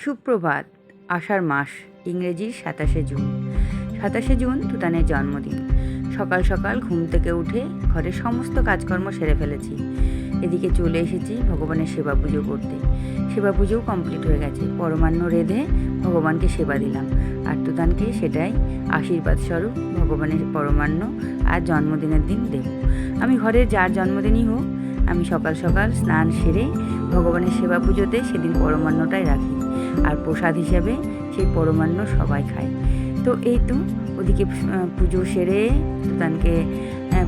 সুপ্রভাত। আষাঢ় মাস, ইংরেজির 27শে June. 27শে June তুতানের জন্মদিন। সকাল সকাল ঘুম থেকে উঠে ঘরের সমস্ত কাজকর্ম সেরে ফেলেছি। এদিকে চলে এসেছি ভগবানের সেবা পুজো করতে। সেবা পুজোও কমপ্লিট হয়ে গেছে। পরমান্ন রেঁধে ভগবানকে সেবা দিলাম, আর তুতানকে সেটাই আশীর্বাদ স্বরূপ ভগবানের পরমান্ন আর জন্মদিনের দিন দেব। আমি ঘরের যার জন্মদিনই হোক, আমি সকাল সকাল স্নান সেরে ভগবানের সেবা পুজোতে সেদিন পরমান্নটাই রাখি, আর প্রসাদ হিসাবে সেই পরমান্ন সবাই খায়। তো এই তো ওদিকে পুজো সেরে তুতানকে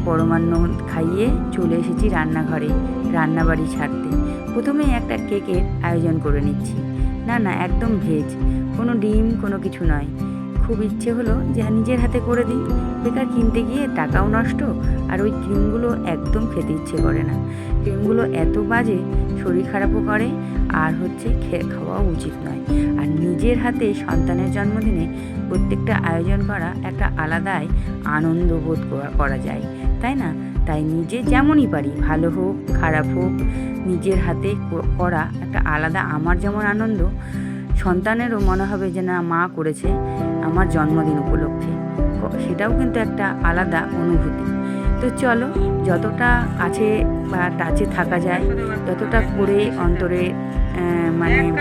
পরমান্ন খাইয়ে চলে এসেছি রান্নাঘরে, রান্নাবাড়ি ছাড়তে। প্রথমেই একটা কেকের আয়োজন করে নিচ্ছি। না একদম ভেজ, কোনো ডিম কোনো কিছু নয়। খুব ইচ্ছে হলো যে নিজের হাতে করে দিই। বেকার কিনতে গিয়ে টাকাও নষ্ট, আর ওই ক্রিমগুলো একদম খেতে ইচ্ছে করে না। ক্রিমগুলো এত বাজে, শরীর খারাপও করে, আর খাওয়াও উচিত নয়। আর নিজের হাতে সন্তানের জন্মদিনে প্রত্যেকটা আয়োজন করা একটা আলাদাই আনন্দ বোধ করা যায়, তাই না? তাই নিজে যেমনই পারি, ভালো হোক খারাপ হোক, নিজের হাতে করা একটা আলাদা, আমার যেমন আনন্দ, সন্তানেরও মনে হবে যে না, মা করেছে আমার জন্মদিন উপলক্ষে। সেটাও কিন্তু একটা আলাদা অনুভূতি। তো চলো, যতটা কাছে বা টাচে থাকা যায়, যতটা করে অন্তরে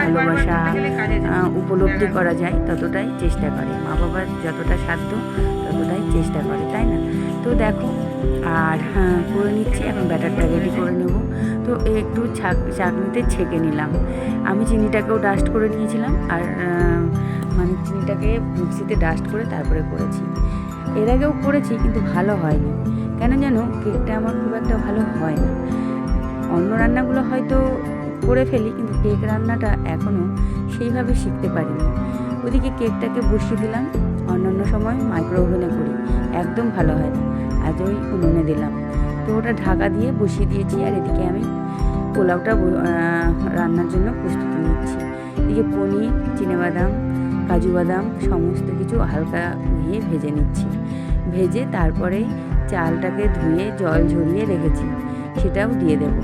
ভালোবাসা উপলব্ধি করা যায় ততটাই চেষ্টা করে। মা বাবার যতটা সাধ্য ততটাই চেষ্টা করে, তাই না? তো দেখো, আর করে নিচ্ছি। এখন ব্যাটারটা রেডি করে নেব। তো একটু চাকনিতে ছেঁকে নিলাম। আমি চিনিটাকেও ডাস্ট করে নিয়েছিলাম, আর চিনিটাকে মিক্সিতে ডাস্ট করে তারপরে করেছি। এর আগেও করেছি, কিন্তু ভালো হয়নি। কেন যেন কেকটা আমার খুব একটা ভালো হয় না। অন্য রান্নাগুলো হয়তো করে ফেলি, কিন্তু কেক রান্নাটা এখনও সেইভাবে শিখতে পারিনি। ওদিকে কেকটাকে বসিয়ে দিলাম। অন্যান্য সময় মাইক্রো ওভেনে করি, একদম ভালো হয় না। আজ ওই উনুনে দিলাম। তো ওটা ঢাকা দিয়ে বসিয়ে দিয়েছি, আর এদিকে আমি পোলাওটা রান্নার জন্য প্রস্তুতি নিচ্ছি। এদিকে পনির, চিনেবাদাম, কাজু বাদাম সমস্ত কিছু হালকা দিয়ে ভেজে নিচ্ছি। ভেজে তারপরে চালটাকে ধুয়ে জল ঝরিয়ে রেখেছি, সেটাও দিয়ে দেব।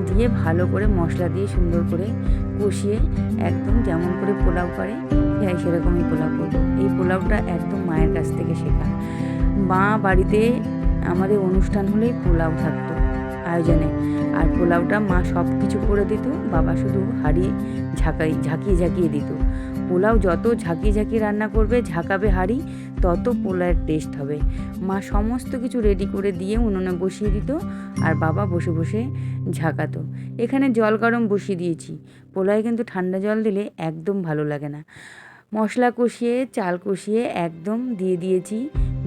দিয়ে ভালো করে মশলা দিয়ে সুন্দর করে কষিয়ে, একদম যেমন করে পোলাও করে সেরকমই পোলাও করবো। এই পোলাওটা একদম মায়ের কাছ থেকে শেখা। মা বাড়িতে আমাদের অনুষ্ঠান হলেই পোলাও থাকতো আয়োজনে, আর পোলাওটা মা সব কিছু করে দিত, বাবা শুধু হাঁড়ি ঝাঁকিয়ে দিত। পোলাও যত ঝাঁকিয়ে রান্না করবে, ঝাঁকাবে হাঁড়ি, তত পোলাওয়ের টেস্ট হবে। মা সমস্ত কিছু রেডি করে দিয়ে উনুনে বসিয়ে দিত, আর বাবা বসে বসে ঝাঁকাতো। এখানে জল গরম বসিয়ে দিয়েছি। পোলাওয়ে কিন্তু ঠান্ডা জল দিলে একদম ভালো লাগে না। মশলা কষিয়ে, চাল কষিয়ে একদম দিয়ে দিয়েছি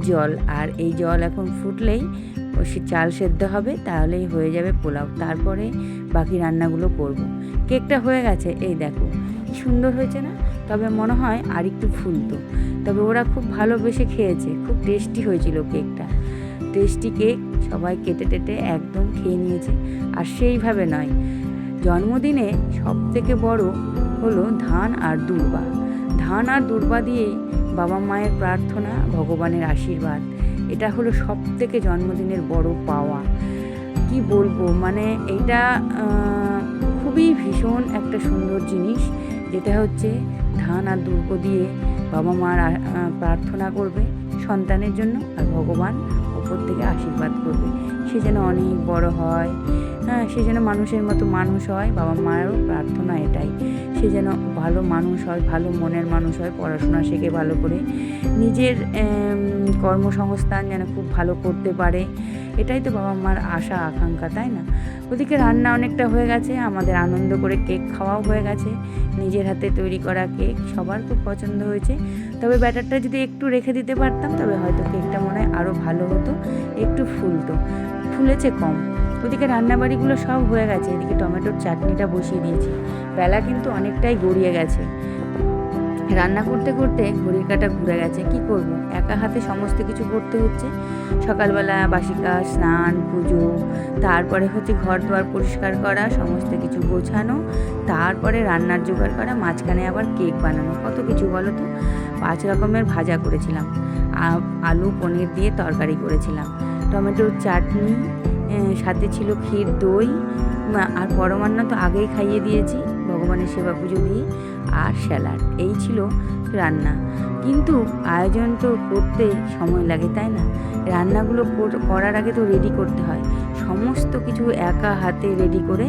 জল, আর এই জল এখন ফুটলেই চাল সেদ্ধ হবে, তাহলেই হয়ে যাবে পোলাও। তারপরে বাকি রান্নাগুলো করব। কেকটা হয়ে গেছে, এই দেখো কি সুন্দর হয়েছে না? তবে মনে হয় আর একটু ফুলতো। তবে ওরা খুব ভালোবেসে খেয়েছে, খুব টেস্টি হয়েছিল কেকটা। টেস্টি কেক, সবাই কেটে একদম খেয়ে নিয়েছে। আর সেইভাবে নয়, জন্মদিনে সবথেকে বড় হলো ধান আর দূর্বা দিয়ে বাবা মায়ের প্রার্থনা, ভগবানের আশীর্বাদ, এটা হলো সবথেকে জন্মদিনের বড় পাওয়া। কি বলবো, এইটা খুবই ভীষণ একটা সুন্দর জিনিস, যেটা হচ্ছে ধান আর দুর্ব দিয়ে বাবা মার প্রার্থনা করবে সন্তানের জন্য, আর ভগবান ওপর থেকে আশীর্বাদ করবে, সে যেন অনেক বড় হয়, সে যেন মানুষের মতো মানুষ হয়। বাবা মায়েরও প্রার্থনা এটাই, সে যেন ভালো মানুষ হয়, ভালো মনের মানুষ হয়, পড়াশোনা শেখে ভালো করে, নিজের কর্মসংস্থান যেন খুব ভালো করতে পারে। এটাই তো বাবা মার আশা আকাঙ্ক্ষা, তাই না? ওদিকে রান্না অনেকটা হয়ে গেছে, আমাদের আনন্দ করে কেক খাওয়াও হয়ে গেছে। নিজের হাতে তৈরি করা কেক সবার খুব পছন্দ হয়েছে। তবে ব্যাটারটা যদি একটু রেখে দিতে পারতাম, তবে হয়তো কেকটা মনে হয় আরও ভালো হতো, একটু ফুলেছে কম। ওদিকে রান্নাবাড়িগুলো সব হয়ে গেছে। এদিকে টমেটোর চাটনিটা বসিয়ে দিয়েছি। বেলা কিন্তু অনেকটাই গড়িয়ে গেছে। রান্না করতে করতে ঘড়ির কাঁটা ঘুরে গেছে। কি করব, একা হাতে সমস্ত কিছু করতে হচ্ছে। সকালবেলা বাসি কাজ, স্নান, পুজো, তারপরে ঘর দুয়ার পরিষ্কার করা, সমস্ত কিছু গোছানো, তারপরে রান্নার জোগাড় করা, মাঝখানে আবার কেক বানানো, কত কিছু বলো তো। 5 রকমের ভাজা করেছিলাম, আলু পনির দিয়ে তরকারি করেছিলাম, টমেটোর চাটনি, সাথে ছিল ক্ষীর, দই, আর পরমান্ন তো আগেই খাইয়ে দিয়েছি। ভগবান ভগবানের সেবা পুজো দিয়ে আর স্যালাড, এই ছিল রান্না। কিন্তু আয়োজন তো করতে সময় লাগে, তাই না? রান্নাগুলো করার আগে তো রেডি করতে হয়, সমস্ত কিছু একা হাতে রেডি করে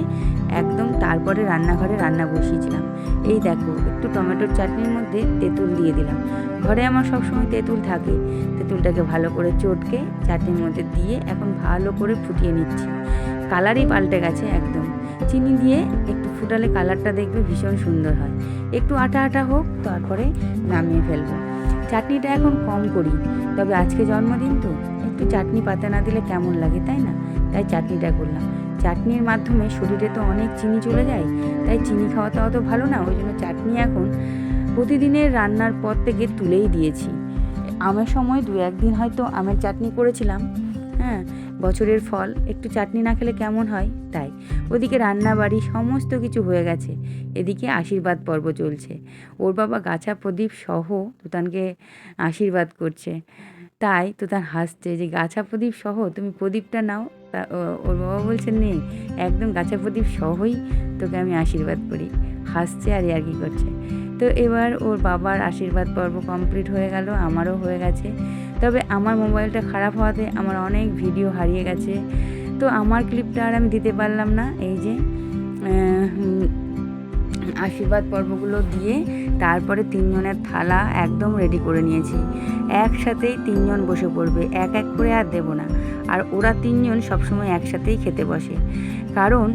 একদম তারপরে রান্নাঘরে রান্না বসিয়েছিলাম। এই দেখো, একটু টমেটোর চাটনির মধ্যে তেঁতুল দিয়ে দিলাম। ঘরে আমার সবসময় তেঁতুল থাকে। তেঁতুলটাকে ভালো করে চটকে চাটনির মধ্যে দিয়ে এখন ভালো করে ফুটিয়ে নিচ্ছি। কালারই পাল্টে গেছে একদম। চিনি দিয়ে একটু ফুটালে কালারটা দেখবে ভীষণ সুন্দর হয়। একটু আটা আটা হোক, তারপরে নামিয়ে ফেলবো। চাটনিটা এখন কম করি, তবে আজকে জন্মদিন তো একটু চাটনি পাতা না দিলে কেমন লাগে, তাই না? তাই চাটনিটা করলাম। চাটনির মাধ্যমে শরীরে তো অনেক চিনি চলে যায়, তাই চিনি খাওয়াটা অত ভালো না, ওই জন্য চাটনি এখন প্রতিদিনের রান্নার পর থেকে তুলেই দিয়েছি। আমের সময় 2-1 দিন হয়তো আমের চাটনি করেছিলাম, হ্যাঁ, বছরের ফল একটু চাটনি না খেলে কেমন হয়, তাই। ওদিকে রান্নাবাড়ি সমস্ত কিছু হয়ে গেছে, এদিকে আশীর্বাদ পর্ব চলছে। ওর বাবা গাছা প্রদীপ সহ তুতানকে আশীর্বাদ করছে, তাই তুতান হাসছে যে গাছা প্রদীপ সহ তুমি প্রদীপটা নাও। ওর বাবা বলছে নে, একদম গাছা প্রদীপ সহই তোকে আমি আশীর্বাদ করি। হাসছে আর কি করছে। তো এবার ওর বাবার আশীর্বাদ পর্ব কমপ্লিট হয়ে গেল, আমারও হয়ে গেছে। তবে আমার মোবাইলটা খারাপ হওয়াতে আমার অনেক ভিডিও হারিয়ে গেছে, তো আমার ক্লিপটা আর আমি দিতে পারলাম না। এই যে আশীর্বাদ পর্বগুলো দিয়ে তারপরে 3 জনের থালা একদম রেডি করে নিয়েছি। একসাথেই 3 জন বসে পড়বে, এক এক করে আর দেবো না। আর ওরা 3 জন সবসময় একসাথেই খেতে বসে, কারণ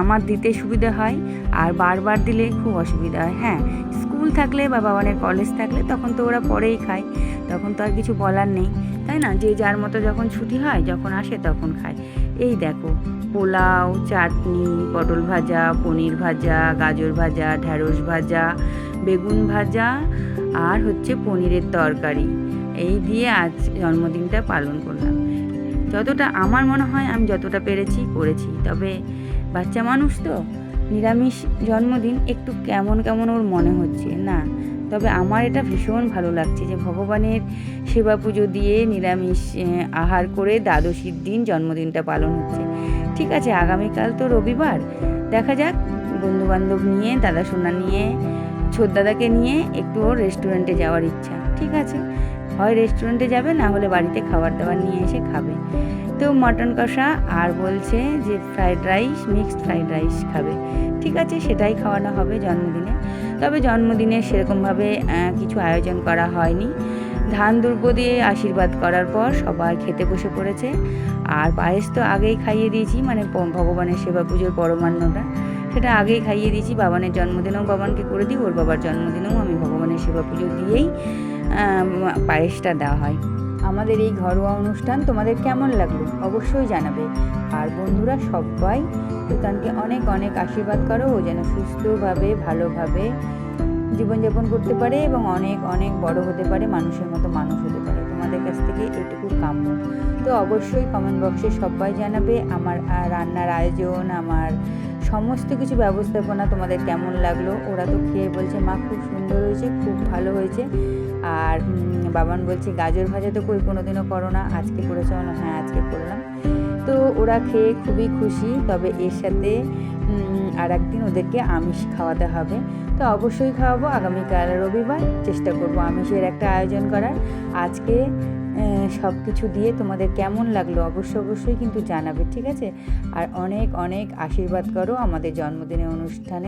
আমার দিতে সুবিধা হয় আর বারবার দিলে খুব অসুবিধা হয়। হ্যাঁ, স্কুল থাকলে বা বাবানের কলেজ থাকলে তখন তো ওরা পরেই খায়, তখন তো আর কিছু বলার নেই, তাই না? যে যার মতো যখন ছুটি হয়, যখন আসে তখন খায়। এই দেখো, পোলাও, চাটনি, পটল ভাজা, পনির ভাজা, গাজর ভাজা, ঢ্যাঁড়স ভাজা, বেগুন ভাজা আর হচ্ছে পনিরের তরকারি, এই দিয়ে আজ জন্মদিনটা পালন করলাম। যতটা আমার মনে হয় আমি যতটা পেরেছি করেছি। তবে বাচ্চা মানুষ তো, নিরামিষ জন্মদিন একটু কেমন কেমন ওর মনে হচ্ছে না। তবে আমার এটা ভীষণ ভালো লাগছে যে ভগবানের সেবা পুজো দিয়ে নিরামিষ আহার করে দ্বাদশীর দিন জন্মদিনটা পালন হচ্ছে। ঠিক আছে, আগামীকাল তো রবিবার, দেখা যাক, বন্ধুবান্ধব নিয়ে, দাদা সোনা নিয়ে, ছোট দাদাকে নিয়ে একটু ওর রেস্টুরেন্টে যাওয়ার ইচ্ছা। ঠিক আছে, হয় রেস্টুরেন্টে যাবে, না হলে বাড়িতে খাবার দাবার নিয়ে এসে খাবে। তো মটন কষা আর বলছে যে fried rice, mixed fried rice খাবে। ঠিক আছে, সেটাই খাওয়ানো হবে জন্মদিনে। তবে জন্মদিনে সেরকমভাবে কিছু আয়োজন করা হয়নি। ধান দুর্ব দিয়ে আশীর্বাদ করার পর সবাই খেতে বসে পড়েছে। আর পায়েস তো আগেই খাইয়ে দিয়েছি, মানে ভগবানের সেবা পুজোর পরমান্নটা সেটা আগেই খাইয়ে দিয়েছি। বাবানের জন্মদিনেও বাবানকে করে দিই, ওর বাবার জন্মদিনেও আমি ভগবানের সেবা পুজো দিয়েই পায়েসটা দেওয়া হয়। আমাদের এই ঘরোয়া অনুষ্ঠান তোমাদের কেমন লাগলো অবশ্যই জানাবে। আর বন্ধুরা সবাই তুতানকে অনেক অনেক আশীর্বাদ করো, ও যেন সুস্থভাবে ভালোভাবে জীবনযাপন করতে পারে এবং অনেক অনেক বড় হতে পারে, মানুষের মতো মানুষ হতে পারে। তোমাদের কাছ থেকে এটুকু কাম্য। তো অবশ্যই কমেন্ট বক্সে সবাই জানাবে আমার রান্নার আয়োজন, আমার সমস্ত কিছু ব্যবস্থাপনা তোমাদের কেমন লাগলো। ওরা তো খেয়ে বলছে মা খুব সুন্দর হয়েছে, খুব ভালো হয়েছে। আর বাবান বলছে গাজর ভাজা তো কই কোনোদিনও করো না, আজকে করেছো? হ্যাঁ, আজকে করলাম। তো ওরা খেয়ে খুবই খুশি। তবে এর সাথে আর একদিন ওদেরকে আমিষ খাওয়াতে হবে, তো অবশ্যই খাওয়াবো। আগামীকাল রবিবার চেষ্টা করব আমিষের একটা আয়োজন করার। আজকে সব কিছু দিয়ে তোমাদের কেমন লাগলো অবশ্যই কিন্তু জানাবে, ঠিক আছে? আর অনেক অনেক আশীর্বাদ করো আমাদের জন্মদিনের অনুষ্ঠানে।